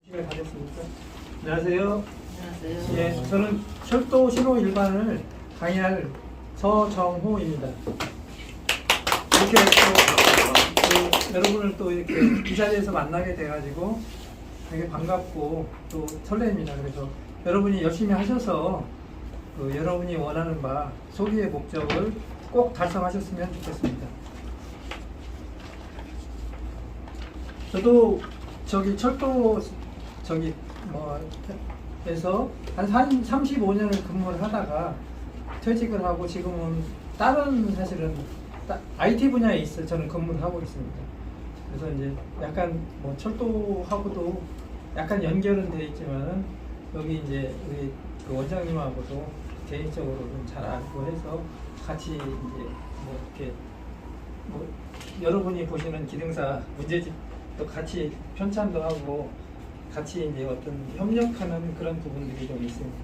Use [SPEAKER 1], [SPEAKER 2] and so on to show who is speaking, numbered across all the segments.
[SPEAKER 1] 시간이 다 됐습니까? 안녕하세요.
[SPEAKER 2] 안녕하세요.
[SPEAKER 1] 예, 저는 철도 신호 일반을 강의할 서정호입니다. 이렇게 또 여러분을 또 이렇게 이 자리에서 만나게 돼가지고 되게 반갑고 또 설레입니다. 그래서 여러분이 열심히 하셔서 여러분이 원하는 바 소비의 목적을 꼭 달성하셨으면 좋겠습니다. 저도 철도 에서 한 35년을 근무를 하다가 퇴직을 하고 지금은 다른 사실은 IT 분야에 있어 저는 근무를 하고 있습니다. 그래서 이제 약간 철도하고도 약간 연결은 되어 있지만은 여기 이제 우리 그 원장님하고도 개인적으로 좀 잘 알고 해서 같이 이제 이렇게 여러분이 보시는 기능사 문제집도 같이 편찬도 하고 같이 이제 어떤 협력하는 그런 부분들이 좀 있습니다.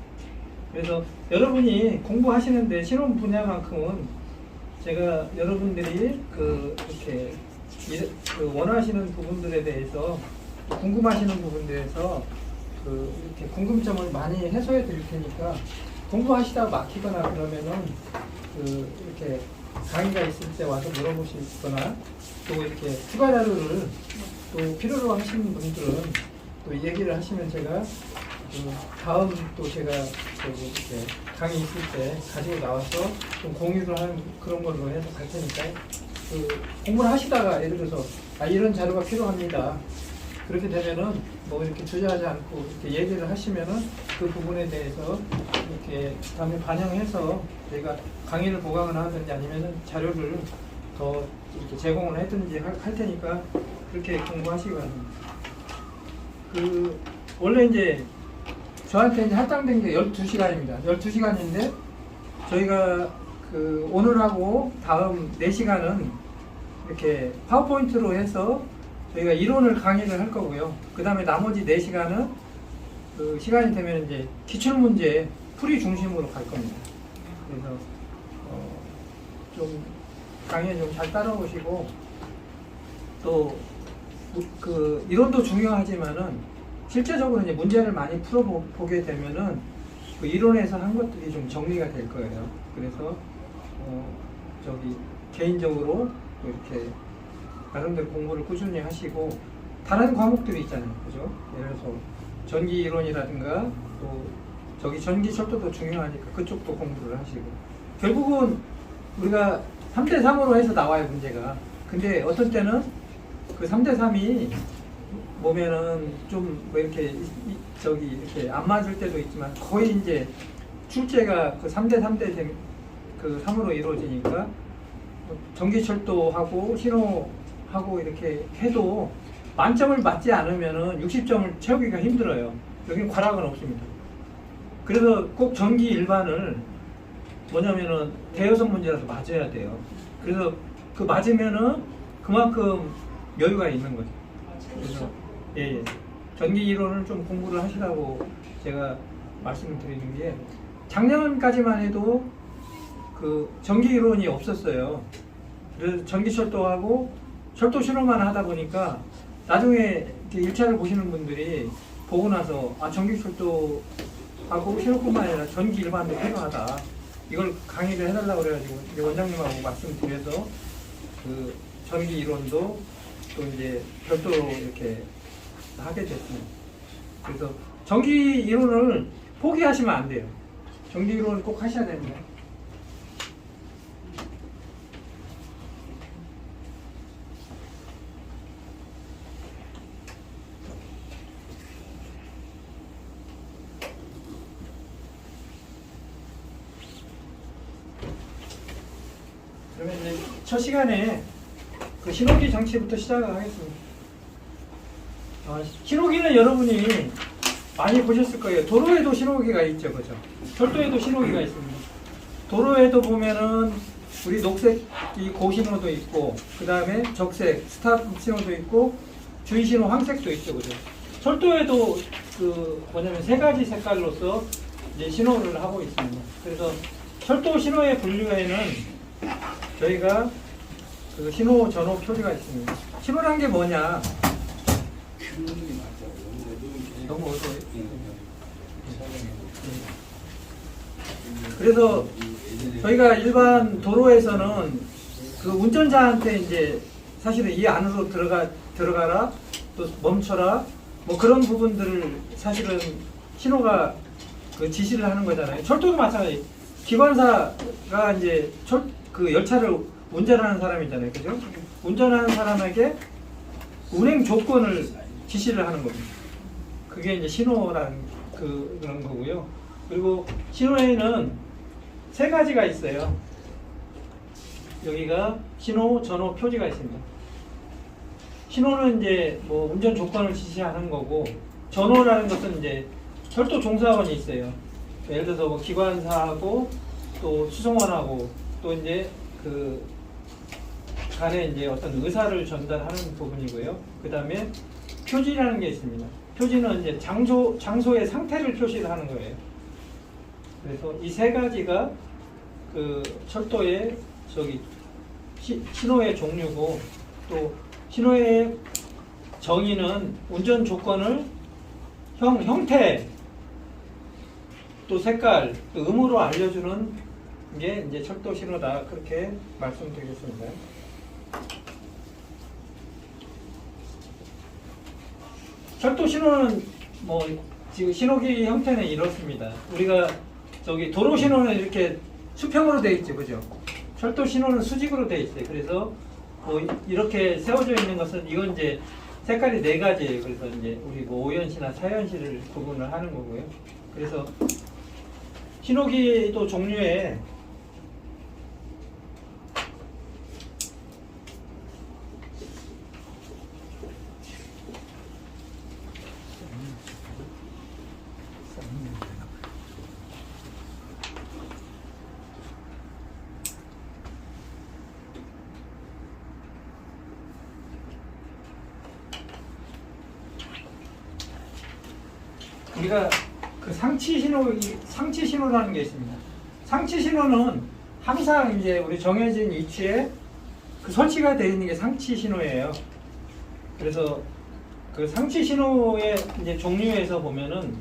[SPEAKER 1] 그래서 여러분이 공부하시는데 신혼 분야만큼은 제가 여러분들이 이렇게 원하시는 부분들에 대해서 궁금하시는 부분들에서 이렇게 궁금점을 많이 해소해 드릴 테니까 공부하시다가 막히거나 그러면은 이렇게 강의가 있을 때 와서 물어보시거나 또 이렇게 추가 자료를 또 필요로 하시는 분들은 또 얘기를 하시면 제가 다음 또 제가 이렇게 강의 있을 때 가지고 나와서 좀 공유를 하는 그런 걸로 해서 갈 테니까요. 공부를 하시다가 예를 들어서 이런 자료가 필요합니다. 그렇게 되면은 이렇게 주저하지 않고 이렇게 얘기를 하시면은 그 부분에 대해서 이렇게 다음에 반영해서 저희가 강의를 보강을 하든지 아니면은 자료를 더 이렇게 제공을 해든지 할 테니까 그렇게 공부하시기 바랍니다. 원래 이제 저한테 이제 할당된 게 12시간입니다. 12시간인데 저희가 오늘하고 다음 4시간은 이렇게 파워포인트로 해서 저희가 이론을 강의를 할 거고요. 그 다음에 나머지 4시간은 시간이 되면 이제 기출문제 풀이 중심으로 갈 겁니다. 그래서 좀 강의 좀 잘 따라오시고 또 이론도 중요하지만은 실제적으로 이제 문제를 많이 풀어보게 되면은 그 이론에서 한 것들이 좀 정리가 될 거예요. 그래서 개인적으로 또 이렇게 나름대로 공부를 꾸준히 하시고 다른 과목들이 있잖아요, 그죠? 예를 들어서 전기 이론이라든가 또 전기 철도도 중요하니까 그쪽도 공부를 하시고 결국은 우리가 3대3으로 해서 나와요, 문제가. 근데 어떤 때는 그 3대3이 보면은 좀 이렇게 안 맞을 때도 있지만 거의 이제 출제가 3대 3으로 이루어지니까 전기철도하고 신호하고 이렇게 해도 만점을 맞지 않으면은 60점을 채우기가 힘들어요. 여기는 과락은 없습니다. 그래서 꼭 전기 일반을 뭐냐면은 대여섯 문제라서 맞아야 돼요. 그래서 맞으면은 그만큼 여유가 있는 거죠. 그래서 전기 이론을 좀 공부를 하시라고 제가 말씀을 드리는 게 작년까지만 해도 전기 이론이 없었어요. 그래서 전기철도하고 철도 신호만 하다 보니까 나중에 1차를 보시는 분들이 보고 나서 전기철도하고 신호뿐만 아니라 전기 일반도 필요하다. 이걸 강의를 해달라고 그래가지고 이제 원장님하고 말씀드려서 전기 이론도 또 이제 별도로 이렇게 하게 됐습니다. 그래서 전기 이론을 포기하시면 안 돼요. 전기 이론을 꼭 하셔야 됩니다. 그러면 이제 첫 시간에 신호기 장치부터 시작을 하겠습니다. 신호기는 여러분이 많이 보셨을 거예요. 도로에도 신호기가 있죠, 그죠? 철도에도 신호기가 있습니다. 도로에도 보면은 우리 녹색 고신호도 있고, 그 다음에 적색 스탑 신호도 있고, 주의 신호 황색도 있죠, 그죠? 철도에도 세 가지 색깔로서 이제 신호를 하고 있습니다. 그래서 철도 신호의 분류에는 저희가 신호 전호 표시가 있습니다. 신호란 게 뭐냐? 너무 어두워요. 그래서 저희가 일반 도로에서는 그 운전자한테 이제 사실은 이 안으로 들어가라, 또 멈춰라, 뭐 그런 부분들을 사실은 신호가 그 지시를 하는 거잖아요. 철도도 마찬가지. 기관사가 이제 그 열차를 운전하는 사람이잖아요, 그죠? 운전하는 사람에게 운행 조건을 지시를 하는 겁니다. 그게 이제 신호라는 그런 거고요. 그리고 신호에는 세 가지가 있어요. 여기가 신호, 전호, 표지가 있습니다. 신호는 이제 뭐 운전 조건을 지시하는 거고, 전호라는 것은 이제 철도 종사원이 있어요. 예를 들어서 뭐 기관사하고 또 수송원하고 또 이제 그 간에 이제 어떤 의사를 전달하는 부분이고요. 그 다음에 표지라는 게 있습니다. 표지는 이제 장소의 상태를 표시를 하는 거예요. 그래서 이 세 가지가 그 철도의 신호의 종류고, 또 신호의 정의는 운전 조건을 형태, 또 색깔, 또 음으로 알려주는 게 이제 철도 신호다. 그렇게 말씀드리겠습니다. 철도 신호는 뭐 지금 신호기 형태는 이렇습니다. 우리가 도로 신호는 이렇게 수평으로 되어 있죠, 그죠? 철도 신호는 수직으로 되어 있어요. 그래서 뭐 이렇게 세워져 있는 것은 이건 이제 색깔이 네 가지예요. 그래서 이제 우리 뭐 오연시나 사연시를 구분을 하는 거고요. 그래서 신호기도 종류에 우리가 그 상치 신호라는 게 있습니다. 상치 신호는 항상 이제 우리 정해진 위치에 그 설치가 되어 있는 게 상치 신호예요. 그래서 그 상치 신호의 이제 종류에서 보면은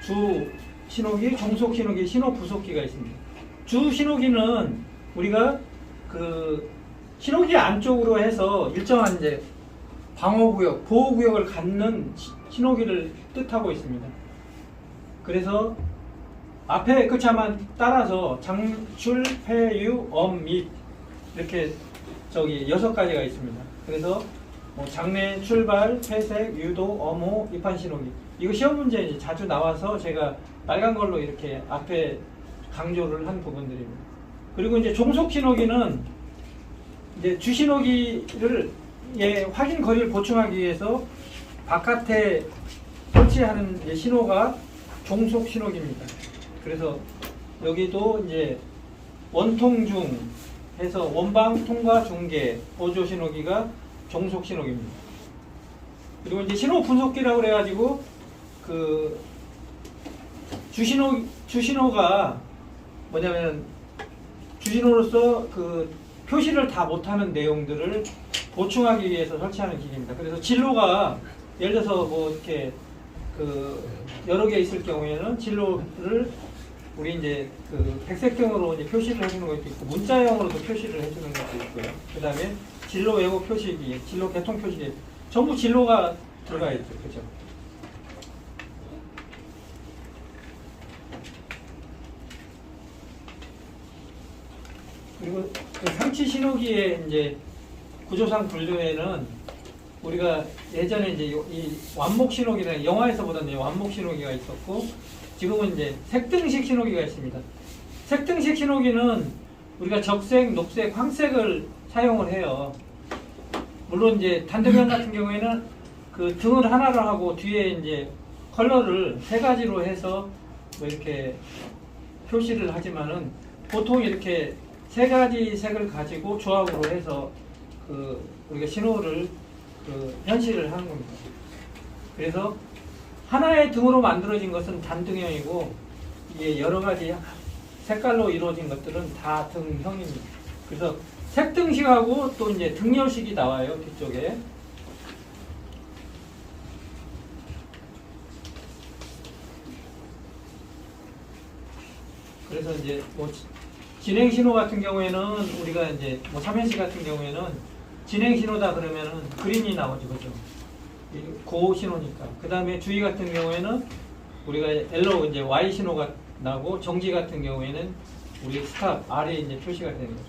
[SPEAKER 1] 주 신호기, 종속 신호기, 신호 부속기가 있습니다. 주 신호기는 우리가 그 신호기 안쪽으로 해서 일정한 이제 방어구역, 보호구역을 갖는 신호기를 뜻하고 있습니다. 그래서 앞에 끝자만 따라서 장출, 폐유, 엄, 및 이렇게 6가지가 있습니다. 그래서 뭐 장내, 출발, 폐색, 유도, 엄호, 입판 신호기. 이거 시험 문제에 이제 자주 나와서 제가 빨간 걸로 이렇게 앞에 강조를 한 부분들입니다. 그리고 이제 종속 신호기는 이제 주 신호기를 확인 거리를 보충하기 위해서 바깥에 설치하는 이제 신호가 종속 신호기입니다. 그래서 여기도 이제 원통중 해서 원방 통과 중계 보조 신호기가 종속 신호기입니다. 그리고 이제 신호 분석기라고 그래가지고 그 주신호가 뭐냐면 주신호로서 그 표시를 다 못하는 내용들을 보충하기 위해서 설치하는 기기입니다. 그래서 진로가 예를 들어서 뭐 이렇게 그 여러 개 있을 경우에는 진로를 우리 이제 그 백색등으로 이제 표시를 해주는 것도 있고 문자형으로도 표시를 해주는 것도 있고요. 그 다음에 진로 왜곡 표시기, 진로 개통 표시기 전부 진로가 들어가 있죠, 그렇죠? 그리고 그 상치 신호기의 이제 구조상 분류에는 우리가 예전에 이제 이 완목 신호기라는 영화에서 보던 완목 신호기가 있었고 지금은 이제 색등식 신호기가 있습니다. 색등식 신호기는 우리가 적색, 녹색, 황색을 사용을 해요. 물론 이제 단등형 같은 경우에는 그 등을 하나로 하고 뒤에 이제 컬러를 3가지로 해서 뭐 이렇게 표시를 하지만은 보통 이렇게 3가지 색을 가지고 조합으로 해서 그 우리가 신호를 그 현실을 하는 겁니다. 그래서 하나의 등으로 만들어진 것은 단등형이고 이게 여러 가지 색깔로 이루어진 것들은 다 등형입니다. 그래서 색등식하고 또 이제 등열식이 나와요, 뒤쪽에. 그래서 이제 뭐 진행 신호 같은 경우에는 우리가 이제 뭐 3현시 같은 경우에는 진행 신호다 그러면은 그린이 나오죠, 그죠? 고 신호니까. 그 다음에 주의 같은 경우에는 우리가 엘로 이제 Y 신호가 나고 정지 같은 경우에는 우리 스탑 R에 이제 표시가 되는 거죠.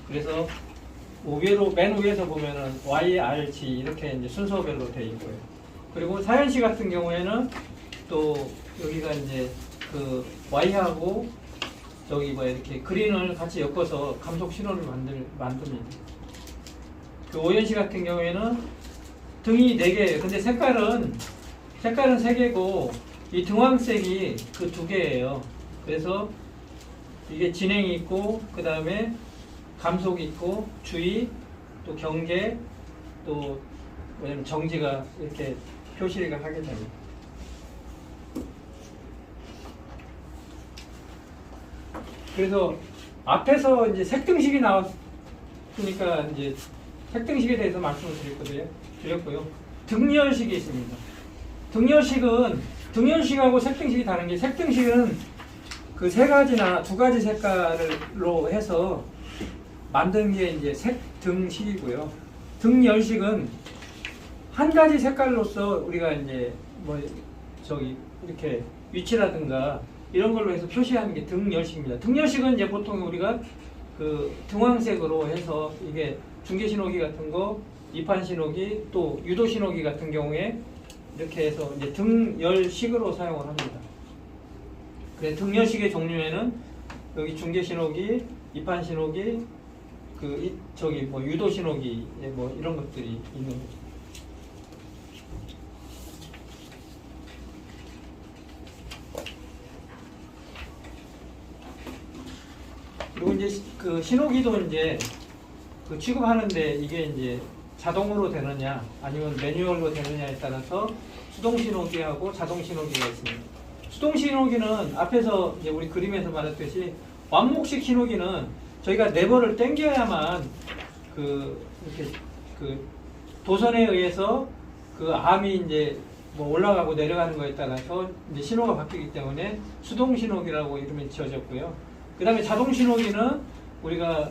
[SPEAKER 1] 그래서 위로 맨 위에서 보면은 Y, R, G 이렇게 이제 순서별로 되어 있고요. 그리고 4현시 같은 경우에는 또 여기가 이제 그 Y하고 저기 뭐 이렇게 그린을 같이 엮어서 감속 신호를 만듭니다. 그 5현시 같은 경우에는 등이 4개예요. 근데 색깔은 3개고 이 등황색이 그 2개예요. 그래서 이게 진행이 있고 그 다음에 감속이 있고 주의 또 경계 또 왜냐면 정지가 이렇게 표시가 하게 됩니다. 그래서 앞에서 이제 색등식이 나왔으니까 이제 색등식에 대해서 말씀을 드렸고요. 등열식이 있습니다. 등열식하고 색등식이 다른 게 색등식은 그 3가지나 2가지 색깔로 해서 만든 게 이제 색등식이고요. 등열식은 한 가지 색깔로서 우리가 이제 뭐 저기 이렇게 위치라든가 이런 걸로 해서 표시하는 게 등열식입니다. 등열식은 이제 보통 우리가 그 등황색으로 해서 이게 중계 신호기 같은 거, 이판 신호기, 또 유도 신호기 같은 경우에 이렇게 해서 이제 등열식으로 사용을 합니다. 그래 등열식의 종류에는 여기 중계 신호기, 이판 신호기, 저기 뭐 유도 신호기 뭐 이런 것들이 있는 거죠. 그리고 이제 그 신호기도 이제 그 취급하는데 이게 이제 자동으로 되느냐 아니면 매뉴얼로 되느냐에 따라서 수동 신호기하고 자동 신호기가 있습니다. 수동 신호기는 앞에서 이제 우리 그림에서 말했듯이 완목식 신호기는 저희가 레버를 당겨야만 이렇게 도선에 의해서 그 암이 이제 뭐 올라가고 내려가는 거에 따라서 이제 신호가 바뀌기 때문에 수동 신호기라고 이름이 지어졌고요. 그 다음에 자동 신호기는 우리가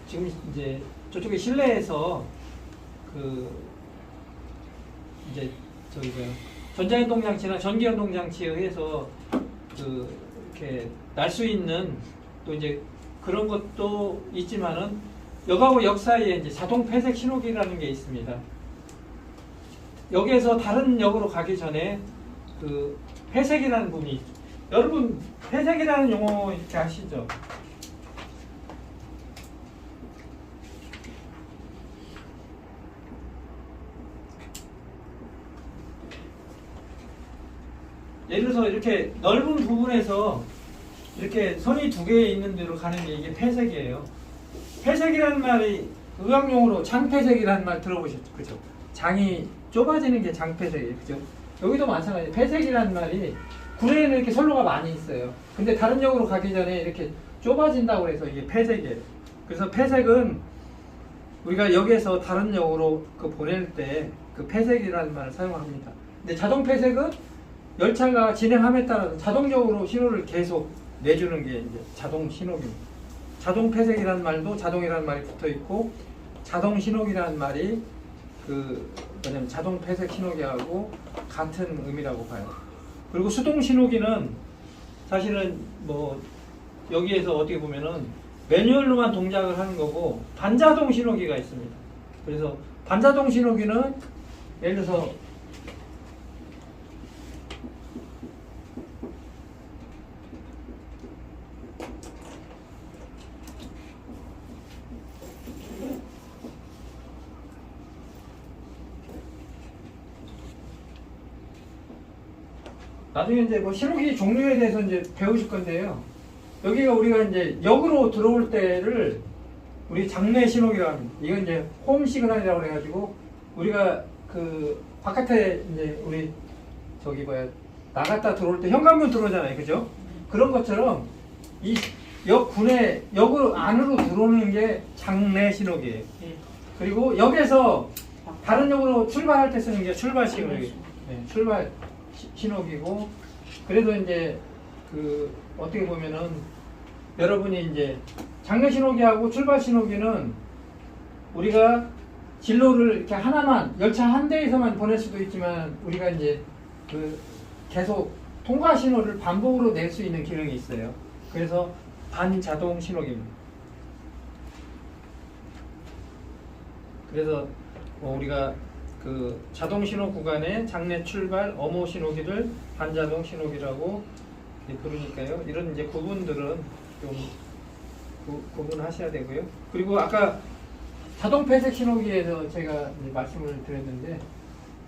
[SPEAKER 1] 지금 이제 저쪽에 실내에서 이제 전자연동 장치나 전기연동 장치에 의해서 이렇게 날 수 있는 또 이제 그런 것도 있지만은 역하고 역 사이에 이제 자동 폐색 신호기라는 게 있습니다. 여기에서 다른 역으로 가기 전에 폐색이라는 부분이 있죠. 여러분 폐색이라는 용어 이렇게 아시죠? 예를 들어서 이렇게 넓은 부분에서 이렇게 선이 2개 있는 데로 가는 게 이게 폐색이에요. 폐색이라는 말이 의학용어로 장폐색이라는 말 들어보셨죠? 그죠? 장이 좁아지는 게 장폐색이에요. 그죠? 여기도 마찬가지예요. 폐색이라는 말이 구례에는 이렇게 선로가 많이 있어요. 근데 다른 역으로 가기 전에 이렇게 좁아진다고 해서 이게 폐색이에요. 그래서 폐색은 우리가 역에서 다른 역으로 보낼 때 그 폐색이라는 말을 사용합니다. 근데 자동 폐색은 열차가 진행함에 따라서 자동적으로 신호를 계속 내주는 게 이제 자동 신호기입니다. 자동 폐색이라는 말도 자동이라는 말이 붙어 있고 자동 신호기라는 말이 뭐냐면 자동 폐색 신호기하고 같은 의미라고 봐요. 그리고 수동 신호기는 사실은 뭐 여기에서 어떻게 보면은 매뉴얼로만 동작을 하는 거고 반자동 신호기가 있습니다. 그래서 반자동 신호기는 예를 들어서 나중에 이제 뭐 신호기 종류에 대해서 이제 배우실 건데요. 여기가 우리가 이제 역으로 들어올 때를 우리 장내 신호기라고 합니다. 이건 이제 홈 시그널이라고 해가지고 우리가 바깥에 이제 우리 나갔다 들어올 때 현관문 들어오잖아요. 그죠? 그런 것처럼 이 역으로 안으로 들어오는 게 장내 신호기예요. 그리고 역에서 다른 역으로 출발할 때 쓰는 게 출발 신호기. 네, 출발 신호기고 그래도 이제 그 어떻게 보면은 여러분이 이제 장내 신호기하고 출발 신호기는 우리가 진로를 이렇게 하나만 열차 한 대에서만 보낼 수도 있지만 우리가 이제 그 계속 통과 신호를 반복으로 낼 수 있는 기능이 있어요. 그래서 반자동 신호기입니다. 그래서 우리가 그 자동 신호 구간의 장내 출발 엄호 신호기를 반자동 신호기라고 부르니까요. 이런 이제 구분들은 좀 구분하셔야 되고요. 그리고 아까 자동 폐색 신호기에서 제가 이제 말씀을 드렸는데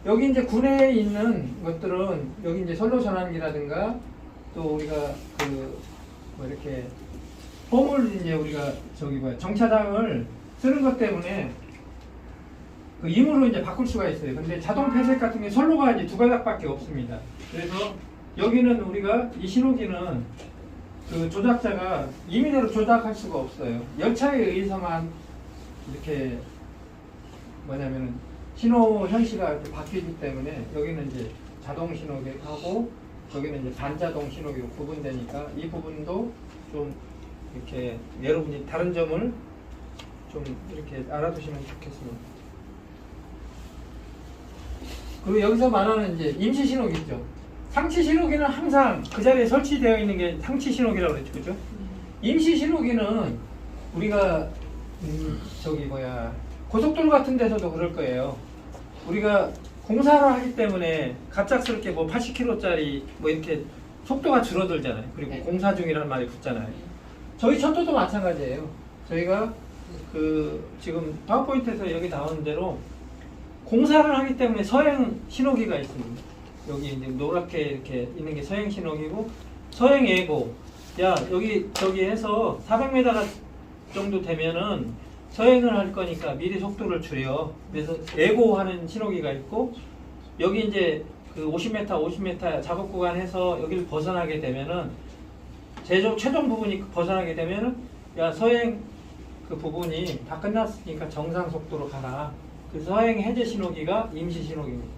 [SPEAKER 1] 여기 이제 군내에 있는 것들은 여기 이제 선로 전환기라든가 또 우리가 그 뭐 이렇게 홈을 이제 우리가 저기 뭐야 정차장을 쓰는 것 때문에 그 임으로 이제 바꿀 수가 있어요. 근데 자동 폐색 같은 게 선로가 이제 두 가닥밖에 없습니다. 그래서 여기는 우리가 이 신호기는 그 조작자가 임의대로 조작할 수가 없어요. 열차에 의해서만 이렇게 뭐냐면은 신호 현시가 이렇게 바뀌기 때문에 여기는 이제 자동 신호기하고 여기는 이제 반자동 신호기로 구분되니까 이 부분도 좀 이렇게 여러분이 다른 점을 좀 이렇게 알아두시면 좋겠습니다. 그리고 여기서 말하는 이제 임시 신호기죠. 상치 신호기는 항상 그 자리에 설치되어 있는 게 상치 신호기라고 그랬죠, 그죠? 임시 신호기는 우리가 저기 뭐야 고속도로 같은 데서도 그럴 거예요. 우리가 공사를 하기 때문에 갑작스럽게 뭐 80km짜리 뭐 이렇게 속도가 줄어들잖아요. 그리고 공사 중이라는 말이 붙잖아요. 저희 천도도 마찬가지예요. 저희가 그 지금 파워포인트에서 여기 나오는 대로 공사를 하기 때문에 서행 신호기가 있습니다. 여기 이제 노랗게 이렇게 있는 게 서행 신호기고 서행 예고. 야 여기 저기 해서 400m 정도 되면은 서행을 할 거니까 미리 속도를 줄여. 그래서 예고하는 신호기가 있고 여기 이제 그 50m 작업 구간에서 여기를 벗어나게 되면은 최종 부분이 벗어나게 되면은 야 서행 그 부분이 다 끝났으니까 정상 속도로 가라. 그 서행 해제 신호기가 임시 신호기입니다.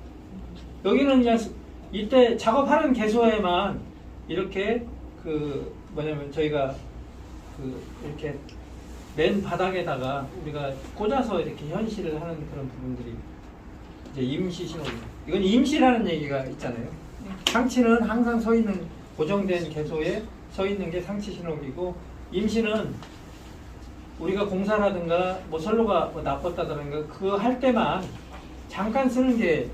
[SPEAKER 1] 여기는 그냥 이때 작업하는 개소에만 이렇게 그 뭐냐면 저희가 그 이렇게 맨 바닥에다가 우리가 꽂아서 이렇게 현실을 하는 그런 부분들이 이제 임시 신호기. 이건 임시라는 얘기가 있잖아요. 상치는 항상 서 있는 고정된 개소에 서 있는 게 상치 신호기고 임시는 우리가 공사라든가 뭐 선로가 뭐 나빴다든가 그거 할 때만 잠깐 쓰는 게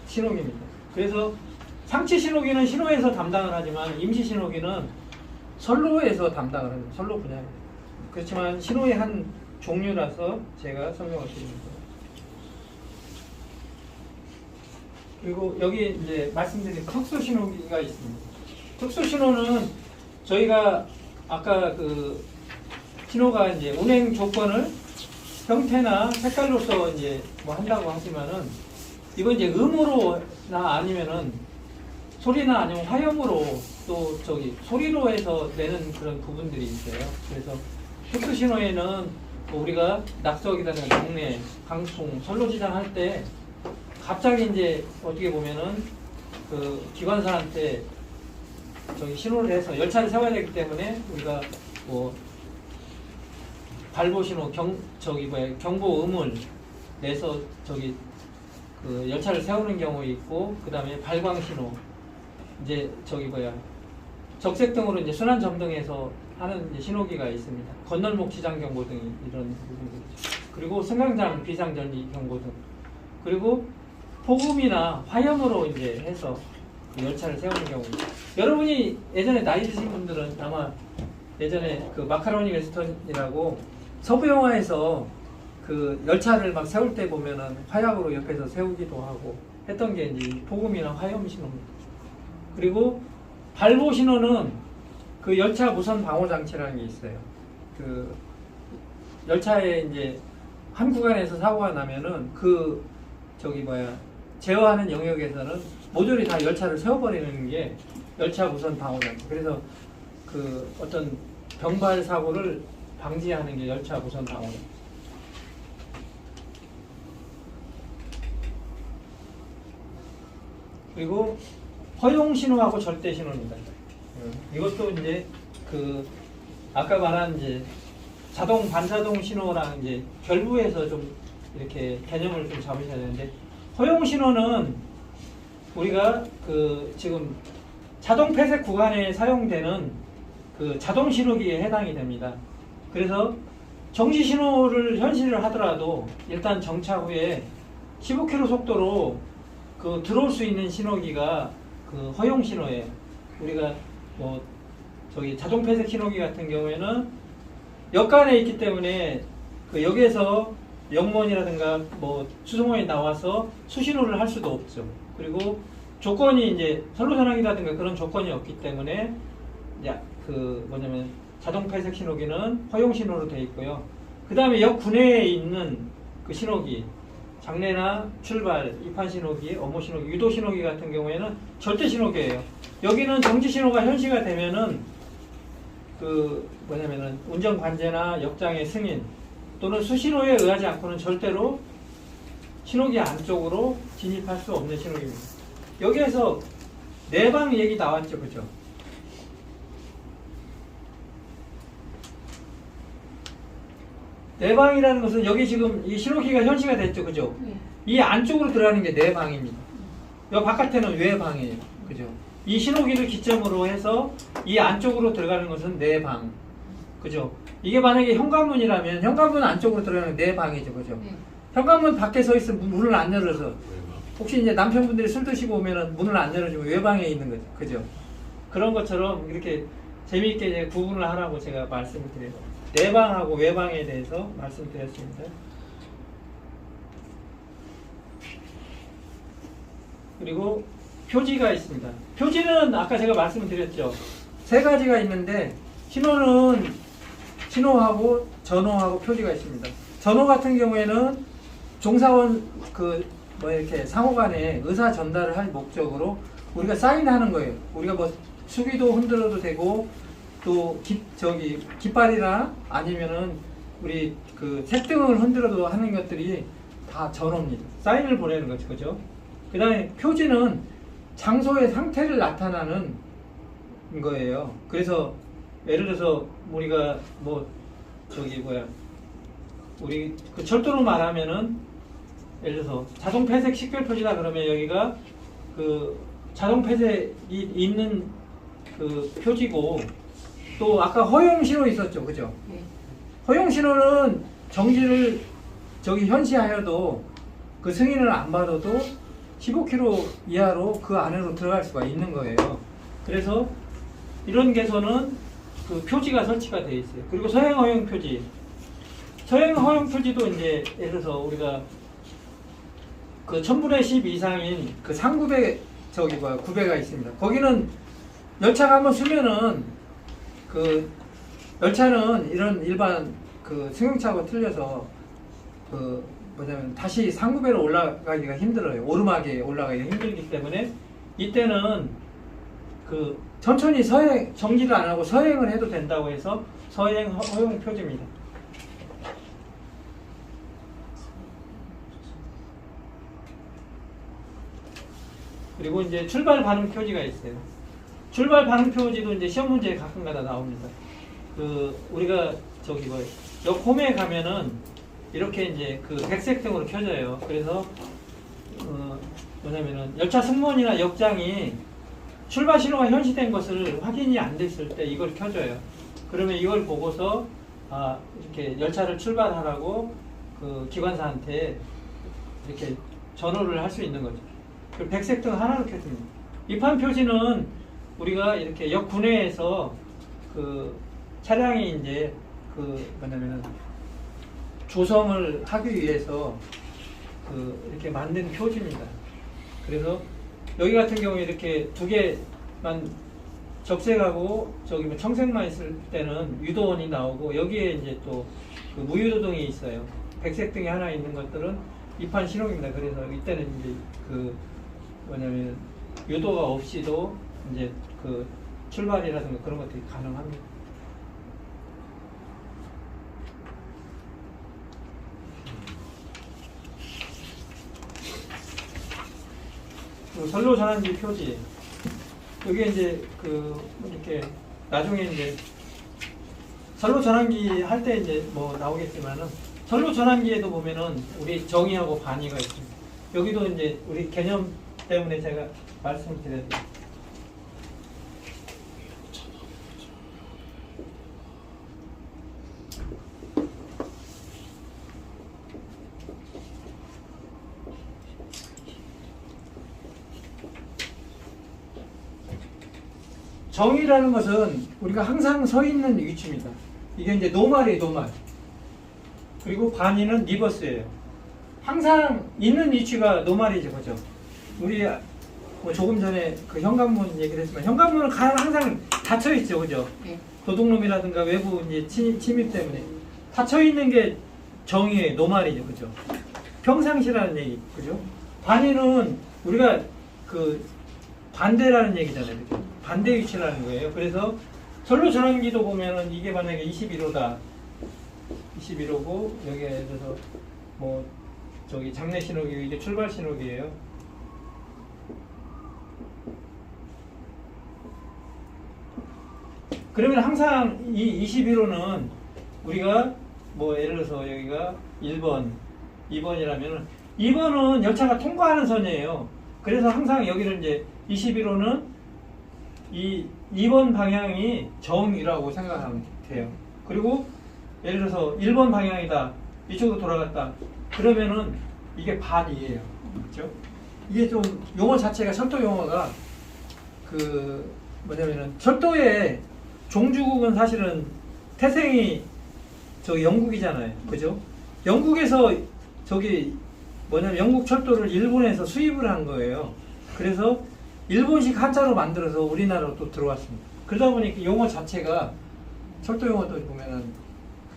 [SPEAKER 1] 신호기입니다. 그래서 상치 신호기는 신호에서 담당을 하지만 임시 신호기는 선로에서 담당을 합니다. 선로 분야입니다. 그렇지만 신호의 한 종류라서 제가 설명을 드립니다. 그리고 여기 이제 말씀드린 특수 신호기가 있습니다. 특수 신호는 저희가 아까 그 신호가 이제 운행 조건을 형태나 색깔로서 이제 뭐 한다고 하지만은 이건 이제 음으로나 아니면은 소리나 아니면 화염으로 또 저기 소리로 해서 내는 그런 부분들이 있어요. 그래서 특수 신호에는 뭐 우리가 낙석이라든가 경례, 방송, 선로지장 할 때 갑자기 이제 어떻게 보면은 그 기관사한테 저기 신호를 해서 열차를 세워야 되기 때문에 우리가 뭐 발보 신호, 경보 음을 내서 저기 그 열차를 세우는 경우 있고 그 다음에 발광 신호 이제 적색등으로 이제 순환 점등해서 하는 이제 신호기가 있습니다. 건널목 지장 경보 등이 이런 부분들이죠. 그리고 승강장 비상전기 경보 등 그리고 폭음이나 화염으로 이제 해서 그 열차를 세우는 경우. 여러분이 예전에 나이 드신 분들은 아마 예전에 그 마카로니 웨스턴이라고 서부 영화에서 그 열차를 막 세울 때 보면은 화약으로 옆에서 세우기도 하고 했던 게 이제 폭음이나 화염 신호입니다. 그리고 발보 신호는 그 열차 무선 방호 장치라는 게 있어요. 그 열차에 이제 한 구간에서 사고가 나면은 그 제어하는 영역에서는 모조리 다 열차를 세워버리는 게 열차 무선 방호 장치. 그래서 그 어떤 병발 사고를 방지하는 게 열차 무선 방호 장치. 그리고 허용 신호하고 절대 신호입니다. 이것도 이제 그 아까 말한 이제 자동 반자동 신호랑 이제 결부해서 좀 이렇게 개념을 좀 잡으셔야 되는데, 허용 신호는 우리가 그 지금 자동 폐색 구간에 사용되는 그 자동 신호기에 해당이 됩니다. 그래서 정지 신호를 현실을 하더라도 일단 정차 후에 15km 속도로 그 들어올 수 있는 신호기가 그 허용 신호예요. 우리가 뭐 저기 자동 폐색 신호기 같은 경우에는 역간에 있기 때문에 그 역에서 역문이라든가 뭐 수송원이 나와서 수신호를 할 수도 없죠. 그리고 조건이 이제 선로전환기라든가 그런 조건이 없기 때문에 이제 그 뭐냐면 자동 폐색 신호기는 허용 신호로 되어 있고요. 그 다음에 역 구내에 있는 그 신호기, 장내나 출발, 이판 신호기, 엄호 신호기, 유도 신호기 같은 경우에는 절대 신호기예요. 여기는 정지 신호가 현시가 되면은 그 뭐냐면은 운전 관제나 역장의 승인 또는 수신호에 의하지 않고는 절대로 신호기 안쪽으로 진입할 수 없는 신호기입니다. 여기에서 내방 얘기 나왔죠, 그죠? 내방이라는 것은 여기 지금 이 신호기가 현시가 됐죠, 그죠? 이 안쪽으로 들어가는 게 내방입니다. 여 바깥에는 외방이에요, 그죠? 이 신호기를 기점으로 해서 이 안쪽으로 들어가는 것은 내방, 그죠? 이게 만약에 현관문이라면 현관문 안쪽으로 들어가는 내방이죠, 그죠? 현관문 밖에 서 있으면 문을 안 열어서 혹시 이제 남편분들이 술 드시고 오면은 문을 안 열어주면 외방에 있는 거죠, 그죠? 그런 것처럼 이렇게 재미있게 이제 구분을 하라고 제가 말씀을 드려요. 내방하고 외방에 대해서 말씀드렸습니다. 그리고 표지가 있습니다. 표지는 아까 제가 말씀을 드렸죠. 세 가지가 있는데 신호는 신호하고 전호하고 표지가 있습니다. 전호 같은 경우에는 종사원 그 뭐 이렇게 상호간에 의사 전달을 할 목적으로 우리가 사인하는 거예요. 우리가 뭐 수기도 흔들어도 되고 또 깃발이나 아니면은 우리 그 색등을 흔들어도 하는 것들이 다 전호입니다. 사인을 보내는 거죠, 그죠? 그 다음에 표지는 장소의 상태를 나타나는 거예요. 그래서 예를 들어서 우리가 뭐 우리 그 철도로 말하면은 예를 들어서 자동 폐색 식별 표지다 그러면 여기가 그 자동 폐색이 있는 그 표지고, 또 아까 허용 신호 있었죠, 그죠? 허용 신호는 정지를 현시하여도 그 승인을 안 받아도 15km 이하로 그 안으로 들어갈 수가 있는 거예요. 그래서 이런 개선은 그 표지가 설치가 되어 있어요. 그리고 서행 허용 표지. 서행 허용 표지도 이제 예를 들어서 우리가 그 1000분의 10 이상인 그 상구배 구배가 있습니다. 거기는 열차가 한번 쓰면은 그 열차는 이런 일반 그 승용차하고 틀려서 그 뭐냐면 다시 상구배로 올라가기가 힘들어요. 오르막에 올라가기가 힘들기 때문에 이때는 그 천천히 정지를 안 하고 서행을 해도 된다고 해서 서행 허용 표지입니다. 그리고 이제 출발 반응 표지가 있어요. 출발 반응 표지도 이제 시험 문제에 가끔가다 나옵니다. 그 우리가 역 홈에 가면은 이렇게 이제 그 백색 등으로 켜져요. 그래서 뭐냐면은 열차 승무원이나 역장이 출발 신호가 현시된 것을 확인이 안 됐을 때 이걸 켜줘요. 그러면 이걸 보고서 이렇게 열차를 출발하라고 그 기관사한테 이렇게 전호를 할 수 있는 거죠. 그 백색 등 하나로 켜집니다. 이판 표지는 우리가 이렇게 역 구내에서 그 차량이 이제 그 뭐냐면은 조성을 하기 위해서 그 이렇게 만든 표지입니다. 그래서 여기 같은 경우에 이렇게 두 개만 적색하고 뭐 청색만 있을 때는 유도원이 나오고, 여기에 이제 또 그 무유도등이 있어요. 백색 등이 하나 있는 것들은 이판 신호입니다. 그래서 이때는 이제 그 뭐냐면 유도가 없이도 이제 그 출발이라든가 그런 것들이 가능합니다. 선로 전환기 표지. 여기 이제 이렇게 나중에 이제 선로 전환기 할 때 이제 뭐 나오겠지만은 선로 전환기에도 보면은 우리 정의하고 반의가 있습니다. 여기도 이제 우리 개념 때문에 제가 말씀을 드려야 돼요. 정의라는 것은 우리가 항상 서 있는 위치입니다. 이게 이제 노말이에요, 노말. 그리고 반의는 리버스예요. 항상 있는 위치가 노말이죠, 그죠? 우리 뭐 조금 전에 그 현관문 얘기를 했지만 현관문은 항상 닫혀 있죠, 그죠?
[SPEAKER 2] 네.
[SPEAKER 1] 도둑놈이라든가 외부 이제 침입 때문에 닫혀 있는 게 정의의 노말이죠, 그죠? 평상시라는 얘기, 그죠? 반의는 우리가 그 반대라는 얘기잖아요, 그죠? 반대 위치라는 거예요. 그래서 선로 전환기도 보면은 이게 만약에 21호다. 21호고 여기에 예를 들어서 뭐 저기 장내 신호기 이게 출발 신호기예요. 그러면 항상 이 21호는 우리가 뭐 예를 들어서 여기가 1번, 2번이라면 2번은 열차가 통과하는 선이에요. 그래서 항상 여기를 이제 21호는 이 2번 방향이 정이라고 생각하면 돼요. 그리고 예를 들어서 1번 방향이다. 이쪽으로 돌아갔다. 그러면은 이게 반이에요. 그렇죠? 이게 좀 용어 자체가 철도 용어가 그 뭐냐면은 철도의 종주국은 사실은 태생이 저기 영국이잖아요. 그죠? 영국에서 저기 뭐냐면 영국 철도를 일본에서 수입을 한 거예요. 그래서 일본식 한자로 만들어서 우리나라로 또 들어왔습니다. 그러다 보니 용어 자체가 철도 용어도 보면은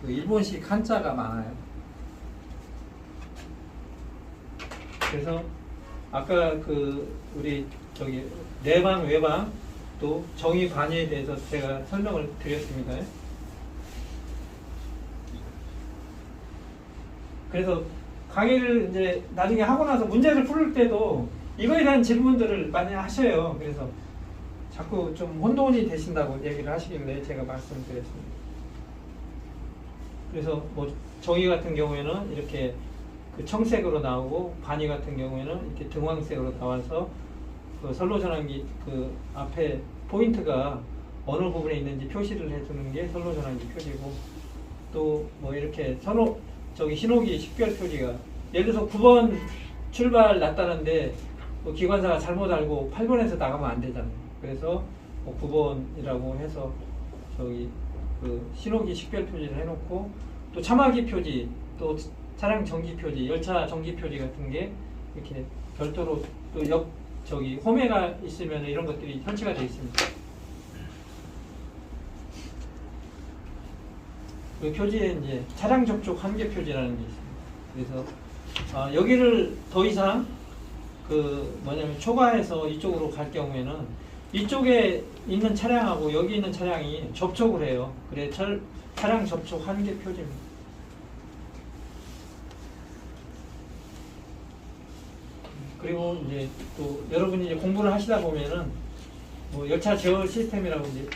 [SPEAKER 1] 그 일본식 한자가 많아요. 그래서 아까 그 우리 저기 내방 외방 또 정의 반의에 대해서 제가 설명을 드렸습니다. 그래서 강의를 이제 나중에 하고 나서 문제를 풀 때도 이거에 대한 질문들을 많이 하셔요. 그래서 자꾸 좀 혼돈이 되신다고 얘기를 하시길래 제가 말씀드렸습니다. 그래서 뭐 정의 같은 경우에는 이렇게 그 청색으로 나오고 반의 같은 경우에는 이렇게 등황색으로 나와서 그 선로 전환기 그 앞에 포인트가 어느 부분에 있는지 표시를 해주는 게 선로 전환기 표지고 또 뭐 이렇게 저기 신호기 식별 표지가 예를 들어서 9번 출발 났다는데 뭐 기관사가 잘못 알고 8번에서 나가면 안 되잖아요. 그래서 뭐 9번이라고 해서 저기 그 신호기 식별 표지를 해놓고 또 차마기 표지, 또 차량 정지 표지, 열차 정지 표지 같은 게 이렇게 별도로 또 저기 홈에가 있으면 이런 것들이 설치가 되어 있습니다. 그 표지에 이제 차량 접촉 한계 표지라는 게 있습니다. 그래서 여기를 더 이상 그 뭐냐면 초과해서 이쪽으로 갈 경우에는 이쪽에 있는 차량하고 여기 있는 차량이 접촉을 해요. 그래 차량 접촉 한계 표지입니다. 그리고 이제 또 여러분이 이제 공부를 하시다 보면은 뭐 열차 제어 시스템이라고 이제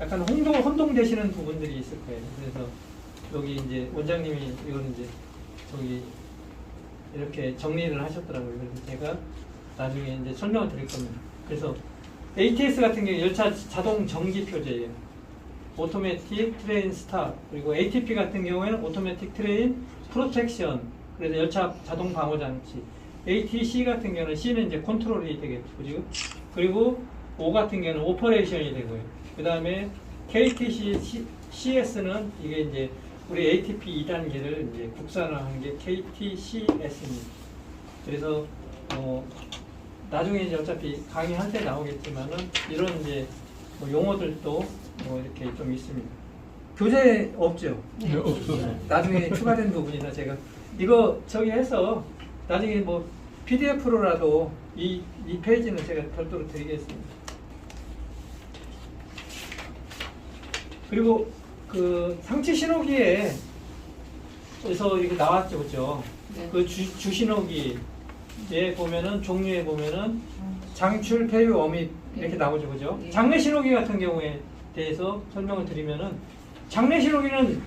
[SPEAKER 1] 약간 혼동되시는 부분들이 있을 거예요. 그래서 여기 이제 원장님이 이거는 이제 저기 이렇게 정리를 하셨더라고요. 그래서 제가 나중에 이제 설명을 드릴 겁니다. 그래서 ATS 같은 경우 열차 자동 정지 표제예요. 오토매틱 트레인 스탑. 그리고 ATP 같은 경우에는 오토매틱 트레인 프로텍션. 그래서 열차 자동 방호 장치. ATC 같은 경우는 C는 이제 컨트롤이 되겠죠. 그리고 O 같은 경우는 오퍼레이션이 되고요. 그 다음에 KTC CS는 이게 이제 우리 ATP 2단계를 이제 국산화한 게 KTCS입니다. 그래서 나중에 이제 어차피 강의할 때 나오겠지만은 이런 이제 뭐 용어들도 뭐 이렇게 좀 있습니다. 교재 없죠?
[SPEAKER 3] 네, 없어요.
[SPEAKER 1] 나중에 추가된 부분이나 제가 이거 저기 해서 나중에 뭐 PDF로라도 이 페이지는 제가 별도로 드리겠습니다. 그리고 그 상치 신호기에 그래서 이렇게 나왔죠, 그죠?
[SPEAKER 2] 네.
[SPEAKER 1] 그 주신호기, 얘 보면은 종류에 보면은 장출, 폐유, 어미 이렇게 나오죠, 그죠? 장내 신호기 같은 경우에 대해서 설명을 드리면은 장내 신호기는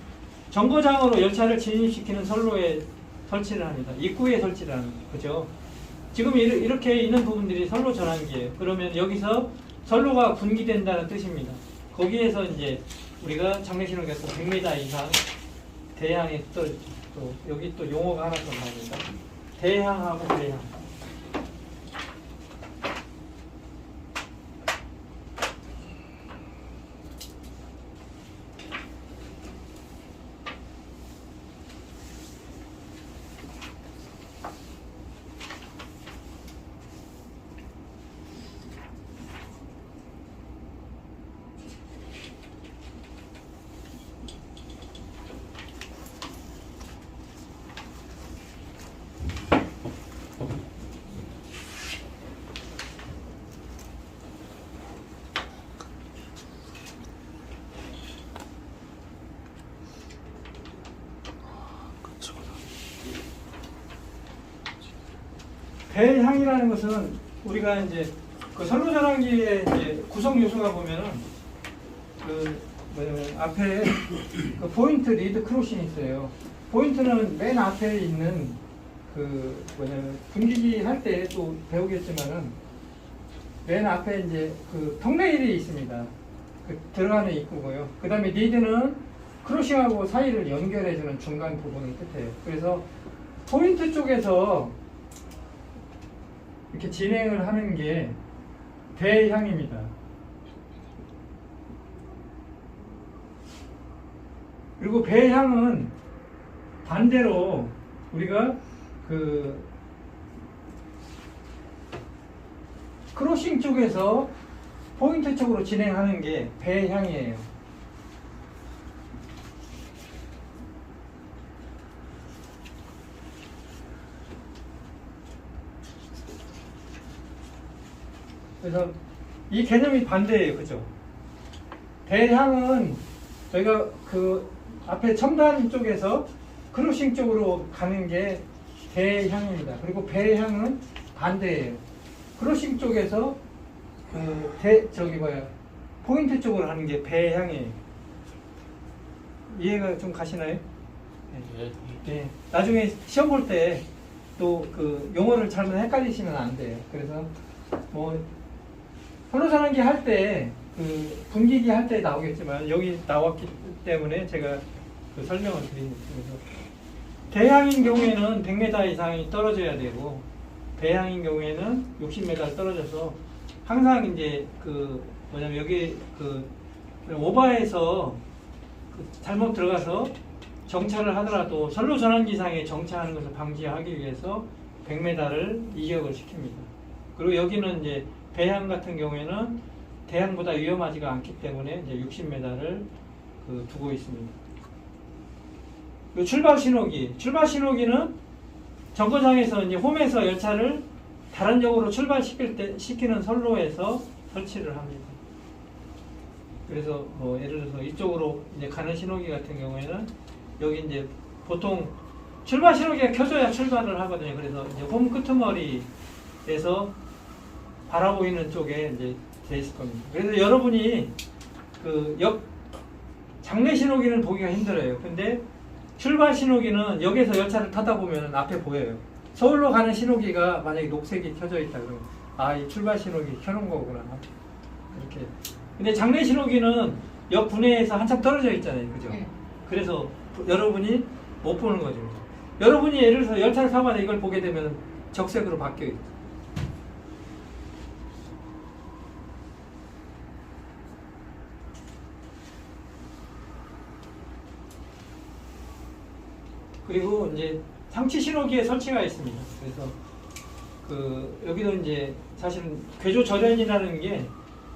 [SPEAKER 1] 정거장으로 열차를 진입시키는 선로에 설치를 합니다. 입구에 설치를 하는 거죠, 그죠? 지금 이렇게 있는 부분들이 선로 전환기예요. 그러면 여기서 선로가 분기된다는 뜻입니다. 거기에서 이제 우리가 장내 신호기가 또 100m 이상 대향에 또 여기 또 용어가 하나 더 나옵니다. 대향하고 배향. 배향이라는 것은 우리가 이제 그 선로전환기의 이제 구성 요소가 보면은 그 뭐냐면 앞에 그 포인트 리드 크로싱이 있어요. 포인트는 맨 앞에 있는 그 뭐냐면 분기기 할 때 또 배우겠지만은 맨 앞에 이제 그 턱레일이 있습니다. 그 들어가는 입구고요. 그 다음에 리드는 크로싱하고 사이를 연결해주는 중간 부분을 뜻해요. 그래서 포인트 쪽에서 이렇게 진행을 하는 게 배향입니다. 그리고 배향은 반대로 우리가 그 크로싱 쪽에서 포인트 쪽으로 진행하는 게 배향이에요. 그래서 이 개념이 반대예요. 그죠? 배향은 저희가 그 앞에 첨단 쪽에서 크로싱 쪽으로 가는 게 대향입니다. 그리고 배향은 반대예요. 크로싱 쪽에서 포인트 쪽으로 하는 게 배향이에요. 이해가 좀 가시나요? 네. 네. 나중에 시험 볼 때 또 그 용어를 잘못 헷갈리시면 안 돼요. 그래서 뭐 선로전환기 할 때 그 분기기 할 때 나오겠지만 여기 나왔기 때문에 제가 그 설명을 드립니다. 그래서 대향인 경우에는 100m 이상이 떨어져야 되고 배향인 경우에는 60m 떨어져서 항상 이제 그 뭐냐면 여기 그 오버해서 그 잘못 들어가서 정차를 하더라도 선로전환기상에 정차하는 것을 방지하기 위해서 100m를 이격을 시킵니다. 그리고 여기는 이제 배향 같은 경우에는 대향보다 위험하지가 않기 때문에 이제 60m를 그 두고 있습니다. 그리고 출발 신호기는 정거장에서 이제 홈에서 열차를 다른 역으로 시키는 선로에서 설치를 합니다. 그래서 뭐 예를 들어서 이쪽으로 이제 가는 신호기 같은 경우에는 여기 이제 보통 출발 신호기가 켜져야 출발을 하거든요. 그래서 이제 홈 끄트머리에서 바라보이는 쪽에 이제 돼 있을 겁니다. 그래서 여러분이 그 장내 신호기는 보기가 힘들어요. 근데 출발 신호기는 역에서 열차를 타다 보면 앞에 보여요. 서울로 가는 신호기가 만약에 녹색이 켜져 있다 그러면 아, 이 출발 신호기 켜놓은 거구나. 이렇게. 근데 장내 신호기는 역 분해에서 한참 떨어져 있잖아요. 그죠? 네. 그래서 여러분이 못 보는 거죠. 여러분이 예를 들어서 열차를 타고 이걸 보게 되면 적색으로 바뀌어요. 그리고 이제 상치 신호기에 설치가 있습니다. 그래서 그 여기도 이제 사실은 궤조 절연이라는 게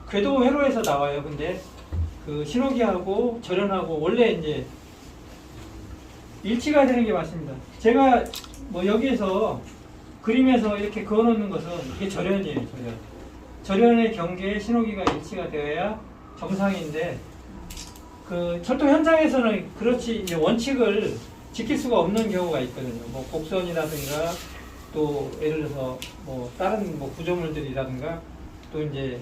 [SPEAKER 1] 궤도 회로에서 나와요. 근데 그 신호기하고 절연하고 원래 이제 일치가 되는 게 맞습니다. 제가 뭐 여기에서 그림에서 이렇게 그어놓는 것은 이게 절연이에요. 절연의 경계에 신호기가 일치가 되어야 정상인데 그 철도 현장에서는 그렇지 이제 원칙을 지킬 수가 없는 경우가 있거든요. 뭐 곡선이라든가 또 예를 들어서 뭐 다른 뭐 구조물들이라든가 또 이제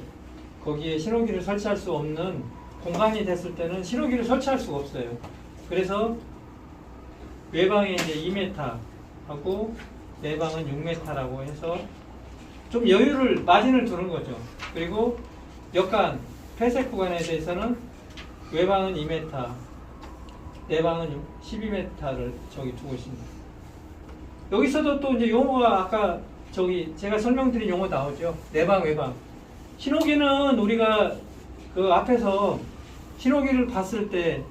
[SPEAKER 1] 거기에 신호기를 설치할 수 없는 공간이 됐을 때는 신호기를 설치할 수가 없어요. 그래서 외방에 이제 2m 하고 내방은 6m라고 해서 좀 여유를 마진을 두는 거죠. 그리고 역간 폐색 구간에 대해서는 외방은 2m, 내방은 12m를 저기 두고 있습니다. 여기서도 또 이제 용어가 아까 저기 제가 설명드린 용어 나오죠. 내방, 외방. 신호기는 우리가 그 앞에서 신호기를 봤을 때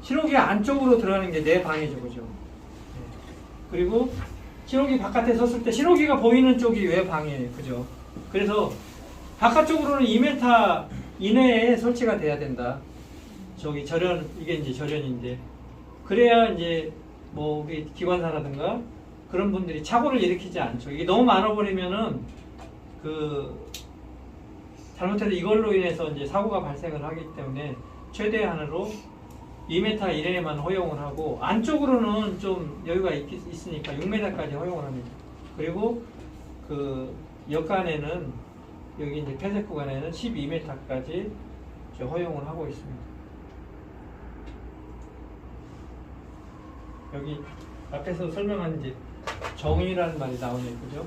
[SPEAKER 1] 신호기 안쪽으로 들어가는 게 내방이죠, 그죠? 그리고 신호기 바깥에 섰을 때 신호기가 보이는 쪽이 외방이에요, 그죠? 그래서 바깥쪽으로는 2m 이내에 설치가 돼야 된다. 저기 절연, 이게 이제 절연인데 그래야 이제 뭐 우리 기관사라든가 그런 분들이 착오를 일으키지 않죠. 이게 너무 많아버리면은 그 잘못해서 이걸로 인해서 이제 사고가 발생을 하기 때문에 최대한으로 2m 이내에만 허용을 하고 안쪽으로는 좀 여유가 있으니까 6m까지 허용을 합니다. 그리고 그 역간에는 여기 이제 폐색 구간에는 12m까지 허용을 하고 있습니다. 여기 앞에서 설명한 이제 정의라는 말이 나오네요, 그죠?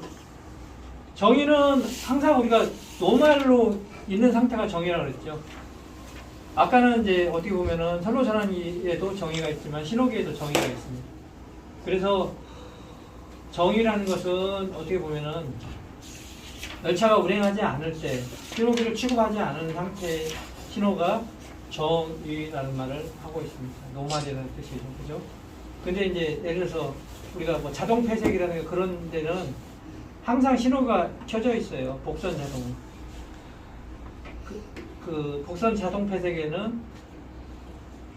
[SPEAKER 1] 정의는 항상 우리가 노말로 있는 상태가 정의라고 그랬죠. 아까는 이제 어떻게 보면은 선로 전환기에도 정의가 있지만 신호기에도 정의가 있습니다. 그래서 정의라는 것은 어떻게 보면은 열차가 운행하지 않을 때 신호기를 취급하지 않은 상태의 신호가 정의라는 말을 하고 있습니다. 노말이라는 뜻이죠, 그죠? 근데 이제 예를 들어서 우리가 뭐 자동 폐색이라는 그런 데는 항상 신호가 켜져 있어요. 복선 자동. 그 복선 자동 폐색에는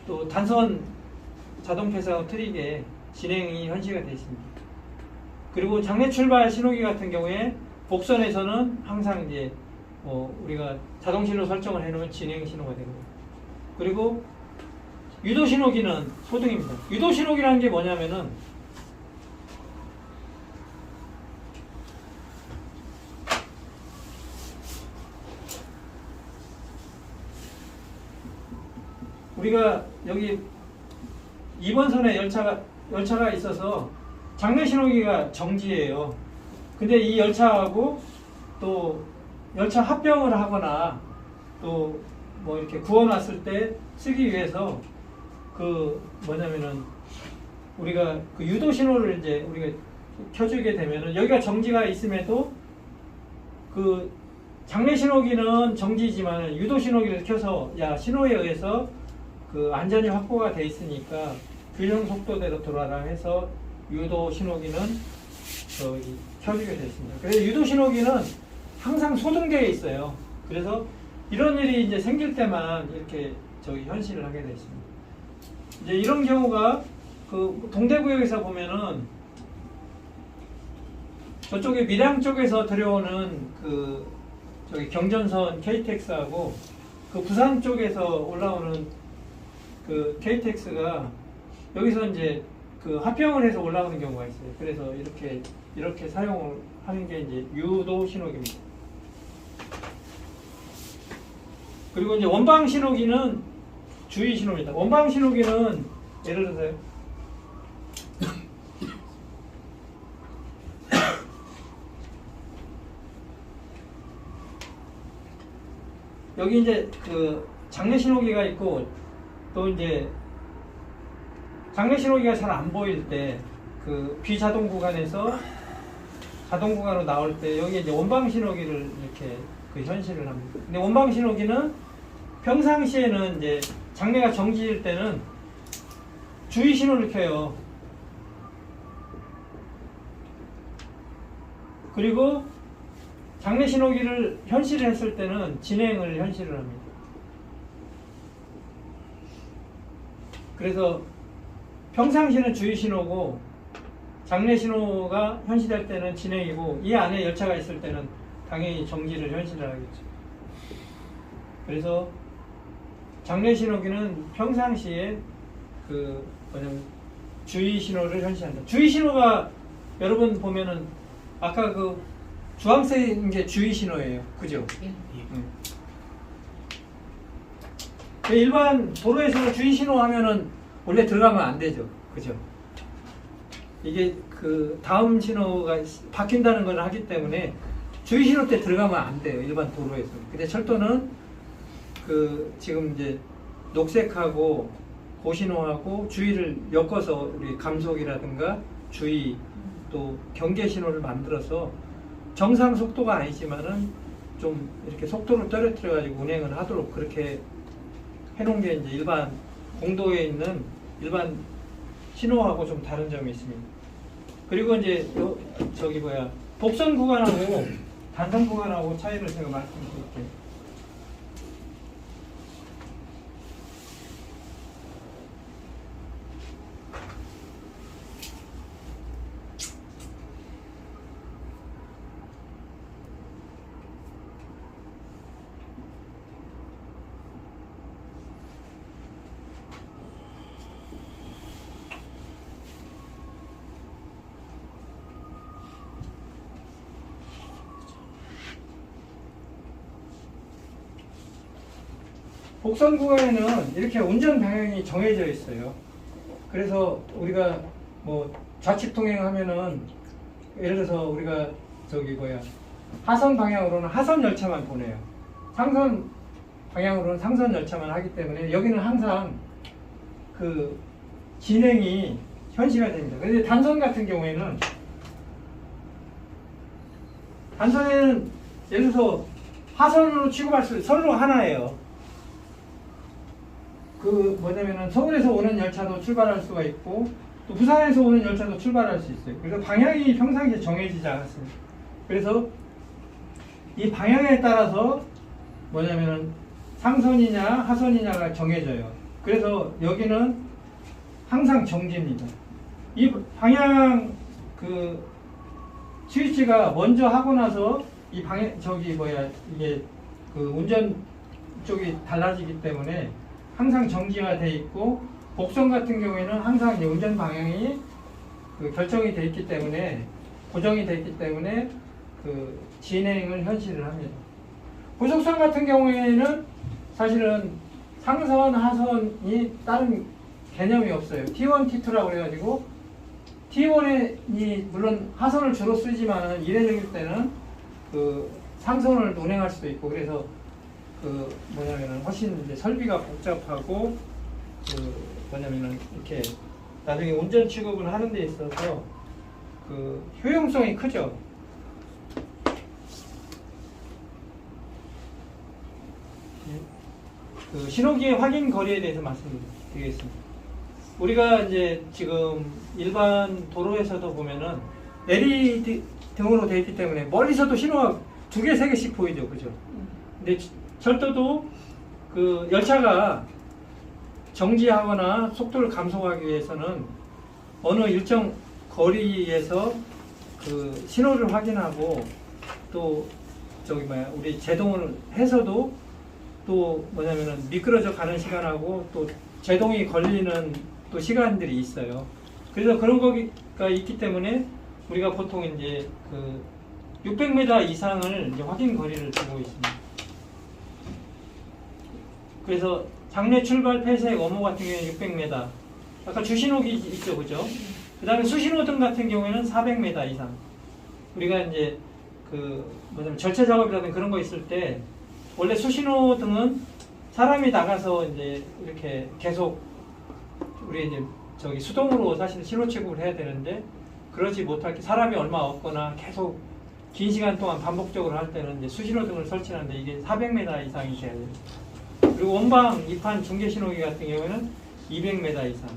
[SPEAKER 1] 또 단선 자동 폐색하고 틀리게 진행이 현시가 되어 있습니다. 그리고 장내 출발 신호기 같은 경우에 복선에서는 항상 이제 뭐 우리가 자동 신호 설정을 해놓으면 진행 신호가 되고, 그리고 유도 신호기는 소등입니다. 유도 신호기라는 게 뭐냐면은 우리가 여기 2번선에 열차가 있어서 장내 신호기가 정지예요. 근데 이 열차하고 또 열차 합병을 하거나 또 뭐 이렇게 구워놨을 때 쓰기 위해서 그 뭐냐면은 우리가 그 유도 신호를 이제 우리가 켜주게 되면은 여기가 정지가 있음에도 그 장내 신호기는 정지지만 유도 신호기를 켜서 야 신호에 의해서 그 안전이 확보가 돼 있으니까 균형 속도대로 돌아라 해서 유도 신호기는 저기 켜주게 되어 있습니다. 그래서 유도 신호기는 항상 소등되어 있어요. 그래서 이런 일이 이제 생길 때만 이렇게 저기 현실을 하게 되어 있습니다. 이제 이런 경우가 그 동대구역에서 보면은 저쪽에 밀양 쪽에서 들여오는 그 저기 경전선 KTX하고 그 부산 쪽에서 올라오는 그 KTX가 여기서 이제 그 합병을 해서 올라오는 경우가 있어요. 그래서 이렇게 사용을 하는 게 이제 유도 신호기입니다. 그리고 이제 원방 신호기는 주의 신호입니다. 원방 신호기는 예를 들어서요. 여기 이제 그 장내 신호기가 있고 또 이제 장내 신호기가 잘 안 보일 때 그 비자동 구간에서 자동 구간으로 나올 때 여기 이제 원방 신호기를 이렇게 그 현실을 합니다. 근데 원방 신호기는 평상시에는 이제 장내가 정지일 때는 주의 신호를 켜요. 그리고 장내 신호기를 현실을 했을 때는 진행을 현실을 합니다. 그래서 평상시는 주의 신호고 장내 신호가 현실할 때는 진행이고 이 안에 열차가 있을 때는 당연히 정지를 현실을 하겠죠. 그래서 장내 신호기는 평상시에 뭐냐면 주의 신호를 현실한다. 주의 신호가 여러분 보면은 아까 그 주황색인 게 주의 신호예요. 그죠?
[SPEAKER 2] 예.
[SPEAKER 1] 일반 도로에서 주의 신호 하면은 원래 들어가면 안 되죠. 그죠? 이게 그 다음 신호가 바뀐다는 걸 하기 때문에 주의 신호 때 들어가면 안 돼요. 일반 도로에서. 근데 철도는 그 지금 이제 녹색하고 고신호하고 주의를 엮어서 우리 감속이라든가 주의 또 경계 신호를 만들어서 정상 속도가 아니지만은 좀 이렇게 속도를 떨어뜨려 가지고 운행을 하도록 그렇게 해놓은 게 이제 일반 공도에 있는 일반 신호하고 좀 다른 점이 있습니다. 그리고 이제 저기 뭐야 복선 구간하고 단선 구간하고 차이를 제가 말씀드릴게요. 복선 구간에는 이렇게 운전 방향이 정해져 있어요. 그래서 우리가 뭐 좌측 통행하면은 예를 들어서 우리가 저기 뭐야 하선 방향으로는 하선 열차만 보내요. 상선 방향으로는 상선 열차만 하기 때문에 여기는 항상 그 진행이 현시가 됩니다. 근데 단선 같은 경우에는 단선에는 예를 들어서 하선으로 취급할 수 선로 하나예요. 그 뭐냐면은 서울에서 오는 열차도 출발할 수가 있고 또 부산에서 오는 열차도 출발할 수 있어요. 그래서 방향이 평상시에 정해지지 않았습니다. 그래서 이 방향에 따라서 뭐냐면은 상선이냐 하선이냐가 정해져요. 그래서 여기는 항상 정지입니다. 이 방향 그 스위치가 먼저 하고 나서 이 방향 저기 뭐야 이게 그 운전 쪽이 달라지기 때문에 항상 정지가 돼 있고 복선 같은 경우에는 항상 이제 운전 방향이 그 결정이 돼 있기 때문에 고정이 돼 있기 때문에 그 진행을 현실을 합니다. 고속선 같은 경우에는 사실은 상선, 하선이 다른 개념이 없어요. T1, T2라고 그래가지고 T1이 물론 하선을 주로 쓰지만은 이례적일 때는 그 상선을 운행할 수도 있고 그래서 그 뭐냐면은 훨씬 이제 설비가 복잡하고 그 뭐냐면은 이렇게 나중에 운전 취급을 하는 데 있어서 그 효용성이 크죠. 그 신호기의 확인 거리에 대해서 말씀드리겠습니다. 우리가 이제 지금 일반 도로에서도 보면은 LED 등으로 되어 있기 때문에 멀리서도 신호가 2개, 3개씩 보이죠, 그죠? 근데 철도도 그 열차가 정지하거나 속도를 감소하기 위해서는 어느 일정 거리에서 그 신호를 확인하고 또 저기 뭐야 우리 제동을 해서도 또 뭐냐면은 미끄러져 가는 시간하고 또 제동이 걸리는 또 시간들이 있어요. 그래서 그런 거가 있기 때문에 우리가 보통 이제 그 600m 이상을 이제 확인 거리를 두고 있습니다. 그래서 장내 출발 폐쇄 어모 같은 경우에는 600m. 아까 주신호기 있죠, 그죠? 그 다음에 수신호등 같은 경우에는 400m 이상. 우리가 이제 그 뭐냐면 절차 작업이라든 그런 거 있을 때 원래 수신호등은 사람이 나가서 이제 이렇게 계속 우리 이제 저기 수동으로 사실 신호 체크를 해야 되는데 그러지 못할 게 사람이 얼마 없거나 계속 긴 시간 동안 반복적으로 할 때는 이제 수신호등을 설치하는데 이게 400m 이상이 돼야 돼요. 그리고 원방 2판 중계 신호기 같은 경우에는 200m 이상.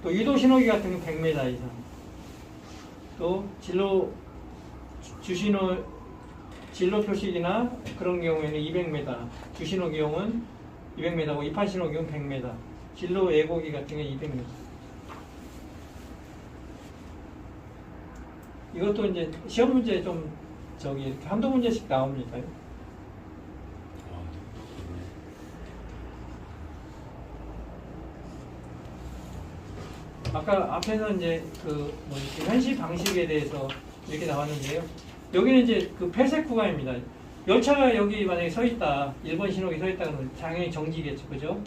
[SPEAKER 1] 또 유도 신호기 같은 경우는 100m 이상. 또 진로 표식이나 그런 경우에는 200m. 주신호기용은 200m고 2판 신호기용은 100m. 진로 예고기 같은 경우는 200m. 이것도 이제 시험 문제 좀 저기 이렇게 한두 문제씩 나옵니다. 아까 앞에서 이제 그 현시 방식에 대해서 이렇게 나왔는데요. 여기는 이제 그 폐색 구간입니다. 열차가 여기 만약에 서 있다, 1번 신호기 서 있다 그러면 당연히 정지겠죠, 그죠?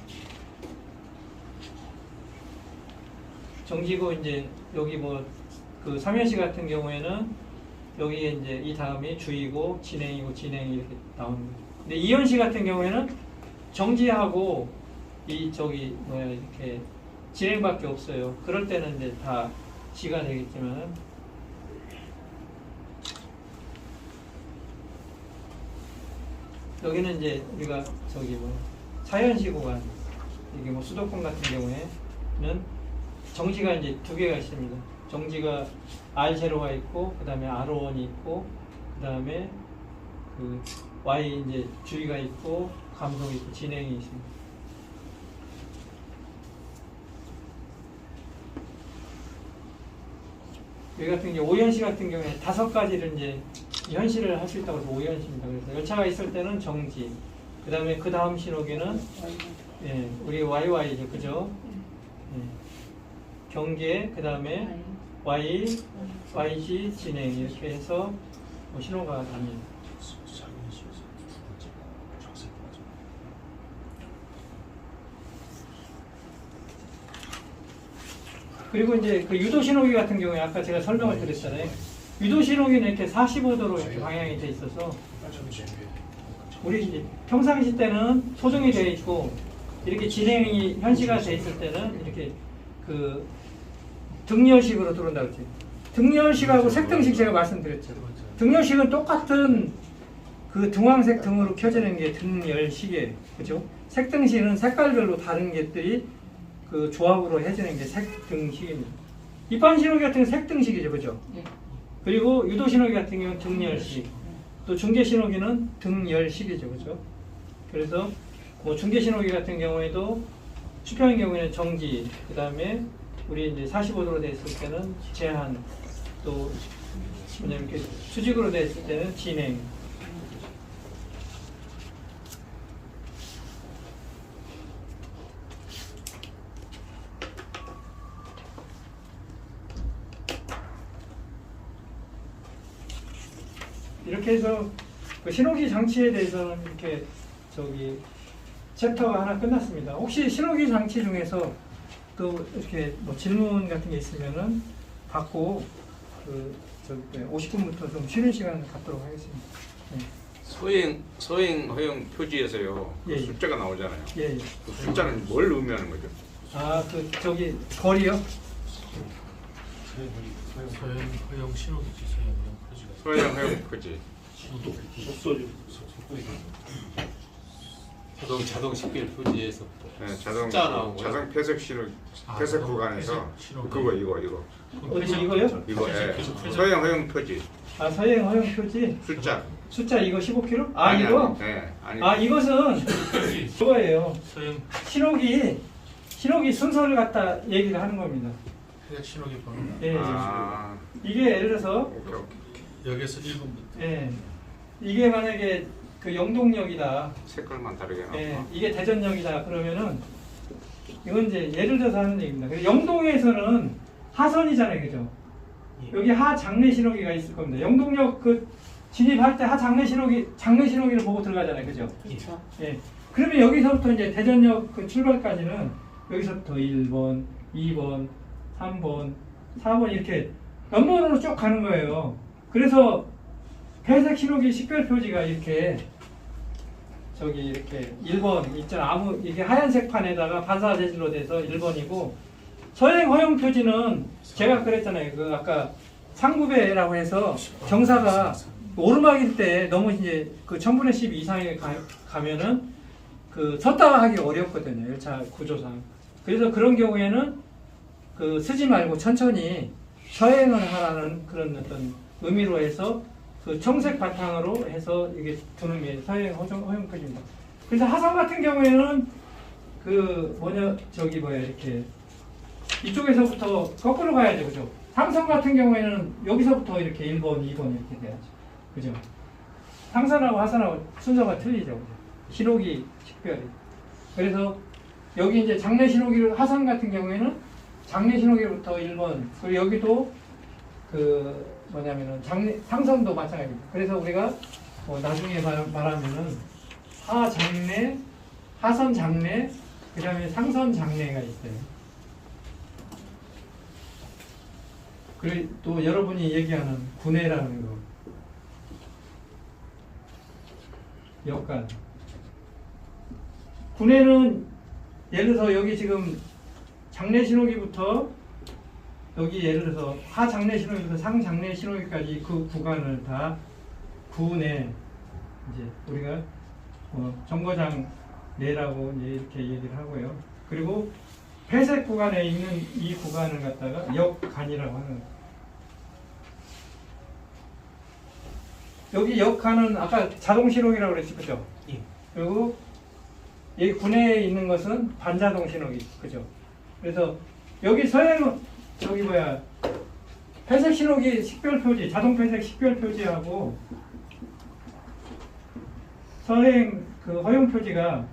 [SPEAKER 1] 정지고 이제 여기 뭐 그 3연시 같은 경우에는 여기에 이제 이 다음이 주의고 진행이고 진행이 이렇게 나옵니다. 근데 2연시 같은 경우에는 정지하고 이 저기 뭐야 이렇게 진행밖에 없어요. 그럴 때는 이제 다 지가 되겠지만 여기는 이제 우리가 저기 뭐 4연시 구간 이게 뭐 수도권 같은 경우에는 정지가 이제 두 개가 있습니다. 정지가 R0가 있고 그 다음에 R1이 있고 그 다음에 그 Y 이제 주의가 있고 감속이 있고 진행이 있습니다. 여기 같은 경우 5연시 같은 경우에 5가지를 이제 현시를 할 수 있다고 해서 5연시입니다. 그래서 열차가 있을 때는 정지, 그 다음에 그 다음 신호기는 예, 우리 YY죠, 그죠? 예, 경계, 그 다음에 Y, YG 진행 이렇게 해서 뭐 신호가 납니다. 그리고 이제 그 유도 신호기 같은 경우에 아까 제가 설명을 드렸잖아요. 유도 신호기는 이렇게 45도로 이렇게 방향이 돼 있어서 우리 이제 평상시 때는 소정이 되어 있고 이렇게 진행이 현시가 돼 있을 때는 이렇게 그 등열식으로 들어온다고 했죠. 등열식하고 색등식 제가 말씀드렸죠. 등열식은 똑같은 그 등황색 등으로 켜지는 게 등열식이에요. 그죠? 색등식은 색깔별로 다른 것들이 그 조합으로 해지는 게 색등식입니다. 이般 신호기 같은 경우는 색등식이죠. 그죠? 그리고 유도 신호기 같은 경우는 등열식. 또 중계 신호기는 등열식이죠. 그죠? 그래서 뭐 중계 신호기 같은 경우에도 수평의 경우에는 정지, 그 다음에 우리 이제 45도로 되어 있을 때는 제한, 또 뭐냐면 이렇게 수직으로 되어 있을 때는 진행. 이렇게 해서 그 신호기 장치에 대해서는 이렇게 저기 챕터가 하나 끝났습니다. 혹시 신호기 장치 중에서 또 이렇게 뭐 질문 같은 게 있으면은 받고 그 저기 50분부터 좀 쉬는 시간 갖도록 하겠습니다. 네.
[SPEAKER 2] 서행 허용 표지에서요. 그
[SPEAKER 1] 예, 예.
[SPEAKER 2] 숫자가 나오잖아요.
[SPEAKER 1] 예, 예.
[SPEAKER 2] 그 숫자는 뭘 의미하는 거죠?
[SPEAKER 1] 아, 그 저기 거리요?
[SPEAKER 3] 서행 허용 신호기지. 서행 허용 표지가.
[SPEAKER 2] 서행 허용 표지.
[SPEAKER 3] 자동 식별 표지에서
[SPEAKER 2] 네,
[SPEAKER 3] 숫자 나온 거예요?
[SPEAKER 2] 자동 폐색 신호 폐색 구간에서
[SPEAKER 3] 신호.
[SPEAKER 2] 그거 이거
[SPEAKER 1] 어디 이거요?
[SPEAKER 2] 이거 서행 허용 표지
[SPEAKER 1] 아, 서행 허용 표지.
[SPEAKER 2] 숫자.
[SPEAKER 1] 숫자 이거 15km? 아,
[SPEAKER 2] 아니,
[SPEAKER 1] 이거?
[SPEAKER 2] 네, 아니.
[SPEAKER 1] 아, 이것은 그거예요.
[SPEAKER 3] 서행
[SPEAKER 1] 신호기 순서를 갖다 얘기를 하는 겁니다.
[SPEAKER 3] 폐색 신호기 번호.
[SPEAKER 1] 예.
[SPEAKER 2] 아,
[SPEAKER 1] 이게 예를 들어서
[SPEAKER 2] 오케이, 오케이.
[SPEAKER 3] 여기서 1번부터.
[SPEAKER 1] 예. 이게 만약에 그 영동역이다.
[SPEAKER 2] 색깔만 다르게 나와.
[SPEAKER 1] 예. 이게 대전역이다. 그러면은 이건 이제 예를 들어서 하는 얘기입니다. 그래서 영동에서는 하선이잖아요. 그죠? 여기 하 장내 신호기가 있을 겁니다. 영동역 그 진입할 때 하 장내 신호기를 보고 들어가잖아요. 그죠?
[SPEAKER 4] 그렇죠.
[SPEAKER 1] 예. 그러면 여기서부터 이제 대전역 그 출발까지는 여기서부터 1번, 2번, 3번, 4번 이렇게 넘버로 쭉 가는 거예요. 그래서 회색 신호기 식별 표지가 이렇게 저기 이렇게 1번 있잖아. 이게 하얀색 판에다가 반사 재질로 돼서 1번이고 서행 허용 표지는 제가 그랬잖아요. 그 아까 상구배라고 해서 경사가 오르막일 때 너무 이제 그 1000분의 10 이상에 가면은 그 섰다가 하기 어렵거든요. 열차 구조상. 그래서 그런 경우에는 그 쓰지 말고 천천히 서행을 하라는 그런 어떤 의미로 해서 그 청색 바탕으로 해서 이게 두는 게 서행 허용 표지입니다. 그래서 하선 같은 경우에는 그 이렇게 이쪽에서부터 거꾸로 가야죠. 그죠? 상선 같은 경우에는 여기서부터 이렇게 1번, 2번 이렇게 돼야죠. 그죠? 상선하고 하선하고 순서가 틀리죠. 신호기 식별이. 그래서 여기 이제 장내 신호기를 하선 같은 경우에는 장내 신호기부터 1번, 그리고 여기도 그 뭐냐면은 상선도 마찬가지입니다. 그래서 우리가 나중에 말하면은 하장래, 하선 장래, 그 다음에 상선 장래가 있어요. 그리고 또 여러분이 얘기하는 구내라는 거, 역간. 구내는 예를 들어서 여기 지금 장내 신호기부터 여기 예를 들어서 하장내 신호기부터 상장내 신호기까지 그 구간을 다 구내, 이제 우리가 정거장 내라고 이제 이렇게 얘기를 하고요. 그리고 회색 구간에 있는 이 구간을 갖다가 역간이라고 하는 거예요. 여기 역간은 아까 자동 신호기라고 그랬죠, 그죠?
[SPEAKER 3] 예.
[SPEAKER 1] 그리고 이 구내에 있는 것은 반자동 신호기, 그죠? 그래서 여기 서행 저기 뭐야 회색 신호기 식별 표지, 자동 회색 식별 표지하고 서행 그 허용 표지가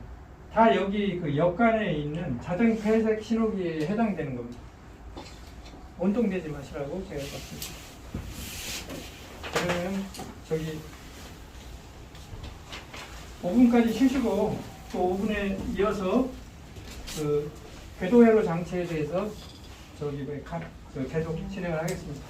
[SPEAKER 1] 다 여기 그 역간에 있는 자동 회색 신호기에 해당되는 겁니다. 온동되지 마시라고 제가 봤습니다. 그러면 저기 5분까지 쉬시고 또 5분에 이어서 그 궤도 회로 장치에 대해서 저기 계속 진행을 하겠습니다.